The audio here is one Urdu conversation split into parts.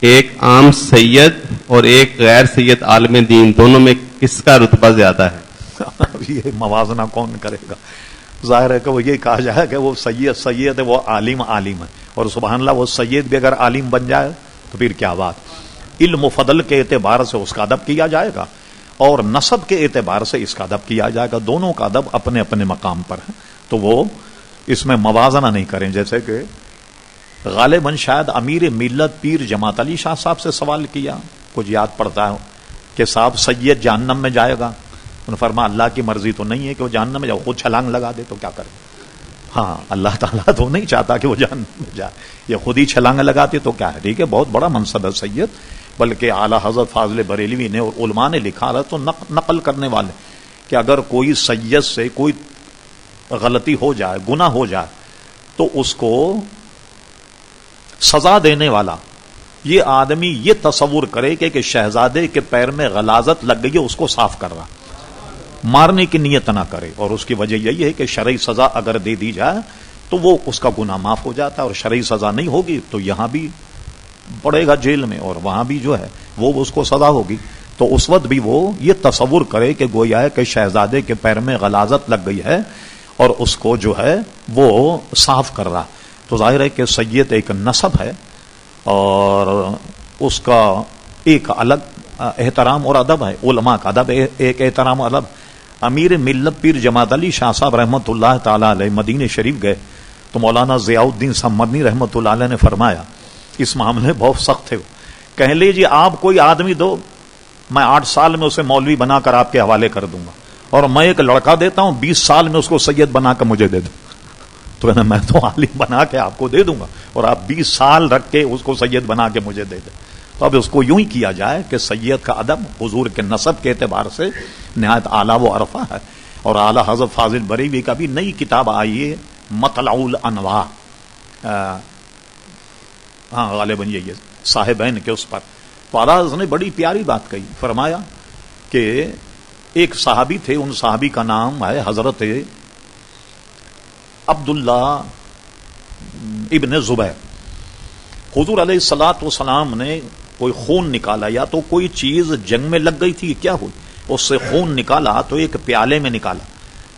ایک عام سید اور ایک غیر سید عالم دین، دونوں میں کس کا رتبہ زیادہ ہے؟ یہ موازنہ کون کرے گا؟ ظاہر ہے کہ وہ یہ کہا جائے کہ وہ سید ہے، وہ عالم ہے، اور سبحان اللہ وہ سید بھی اگر عالم بن جائے تو پھر کیا بات۔ علم و فضل کے اعتبار سے اس کا ادب کیا جائے گا اور نسب کے اعتبار سے اس کا ادب کیا جائے گا، دونوں کا ادب اپنے اپنے مقام پر ہے، تو وہ اس میں موازنہ نہیں کریں۔ جیسے کہ غالباً شاید امیر ملت پیر جماعت علی شاہ صاحب سے سوال کیا، کچھ یاد پڑتا ہے کہ صاحب سید جہنم میں جائے گا، انہوں نے فرمایا اللہ کی مرضی تو نہیں ہے کہ وہ جہنم میں جائے، خود چھلانگ لگا دے تو کیا کرے؟ ہاں اللہ تعالیٰ تو نہیں چاہتا کہ وہ جہنم میں جائے، یہ خود ہی چھلانگ لگاتے تو کیا ہے؟ ٹھیک ہے، بہت بڑا منصب ہے سید، بلکہ اعلیٰ حضرت فاضل بریلوی نے اور علماء نے لکھا ہے تو نقل کرنے والے کہ اگر کوئی سید سے کوئی غلطی ہو جائے، گناہ ہو جائے، تو اس کو سزا دینے والا یہ آدمی یہ تصور کرے کہ شہزادے کے پیر میں غلاظت لگ گئی ہے، اس کو صاف کر رہا، مارنے کی نیت نہ کرے، اور اس کی وجہ یہی ہے کہ شرعی سزا اگر دے دی جائے تو وہ اس کا گناہ معاف ہو جاتا ہے، اور شرعی سزا نہیں ہوگی تو یہاں بھی پڑے گا جیل میں اور وہاں بھی جو ہے وہ اس کو سزا ہوگی۔ تو اس وقت بھی وہ یہ تصور کرے کہ گویا ہے کہ شہزادے کے پیر میں غلاظت لگ گئی ہے اور اس کو جو ہے وہ صاف کر رہا، تو ظاہر ہے کہ سید ایک نسب ہے اور اس کا ایک الگ احترام اور ادب ہے، علماء کا ادب ایک احترام اور ادب۔ امیر ملت پیر جماعت علی شاہ صاحب رحمۃ اللہ تعالی علیہ مدینہ شریف گئے تو مولانا ضیاء الدین صاحب مدنی رحمۃ اللہ علیہ نے فرمایا، اس معاملے بہت سخت تھے، کہنے لیجیے آپ کوئی آدمی دو، میں 8 سال میں اسے مولوی بنا کر آپ کے حوالے کر دوں گا، اور میں ایک لڑکا دیتا ہوں 20 سال میں اس کو سید بنا کر مجھے دے دوں، تو کہنا میں تو عالم بنا کے آپ کو دے دوں گا اور آپ 20 سال رکھ کے اس کو سید بنا کے مجھے دے دیں۔ تو اب اس کو یوں ہی کیا جائے کہ سید کا ادب حضور کے نسب کے اعتبار سے نہایت اعلیٰ و عرفہ ہے، اور اعلیٰ حضرت فاضل بریلوی کا بھی نئی کتاب آئی ہے مطلع الانوار، ہاں غالباً یہی ہے صاحبین کے اس پر، تو اعلیٰ حضرت نے بڑی پیاری بات کہی، فرمایا کہ ایک صحابی تھے، ان صحابی کا نام ہے حضرت عبداللہ ابن زبیر۔ حضور علیہ الصلوۃ والسلام نے کوئی خون نکالا، یا تو کوئی چیز جنگ میں لگ گئی تھی، کیا ہوئی اس سے خون نکالا تو ایک پیالے میں نکالا،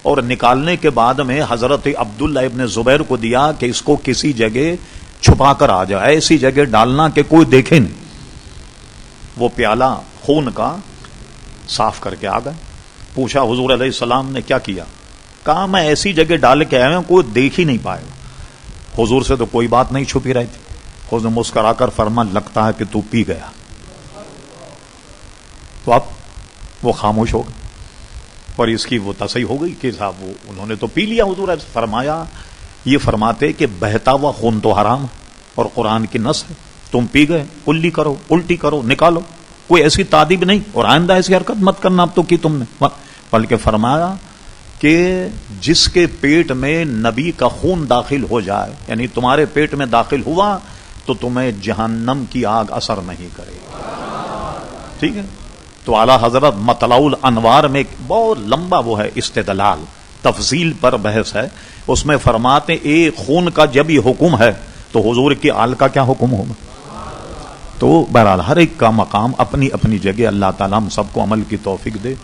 اور نکالنے کے بعد میں حضرت عبداللہ ابن زبیر کو دیا کہ اس کو کسی جگہ چھپا کر آ جائے، ایسی جگہ ڈالنا کہ کوئی دیکھے نہیں۔ وہ پیالہ خون کا صاف کر کے آ گئے، پوچھا حضور علیہ السلام نے کیا کیا؟ کہا میں ایسی جگہ ڈال کے آیا ہوں کوئی دیکھ ہی نہیں پائے گا۔ حضور سے تو کوئی بات نہیں چھپی رہی تھی، حضور نے مسکرا کر فرما لگتا ہے کہ تو پی گیا، تو اب وہ خاموش ہو گئے، اور اس کی وہ تصحیح ہو گئی کہ صاحب وہ انہوں نے تو پی لیا۔ حضور نے فرمایا یہ فرماتے کہ بہتا ہوا خون تو حرام ہے اور قرآن کی نص ہے، تم پی گئے، کلی کرو، الٹی کرو، نکالو، کوئی ایسی تادیب نہیں، اور آئندہ ایسی حرکت مت کرنا اب تو کی تم نے، بلکہ فرمایا کہ جس کے پیٹ میں نبی کا خون داخل ہو جائے، یعنی تمہارے پیٹ میں داخل ہوا تو تمہیں جہنم کی آگ اثر نہیں کرے گی، ٹھیک ہے۔ تو اعلیٰ حضرت مطلع الانوار میں ایک بہت لمبا وہ ہے استدلال، تفصیل پر بحث ہے، اس میں فرماتے ایک خون کا جب یہ حکم ہے تو حضور کی آل کا کیا حکم ہوگا؟ تو بہرحال ہر ایک کا مقام اپنی اپنی جگہ، اللہ تعالیٰ ہم سب کو عمل کی توفیق دے۔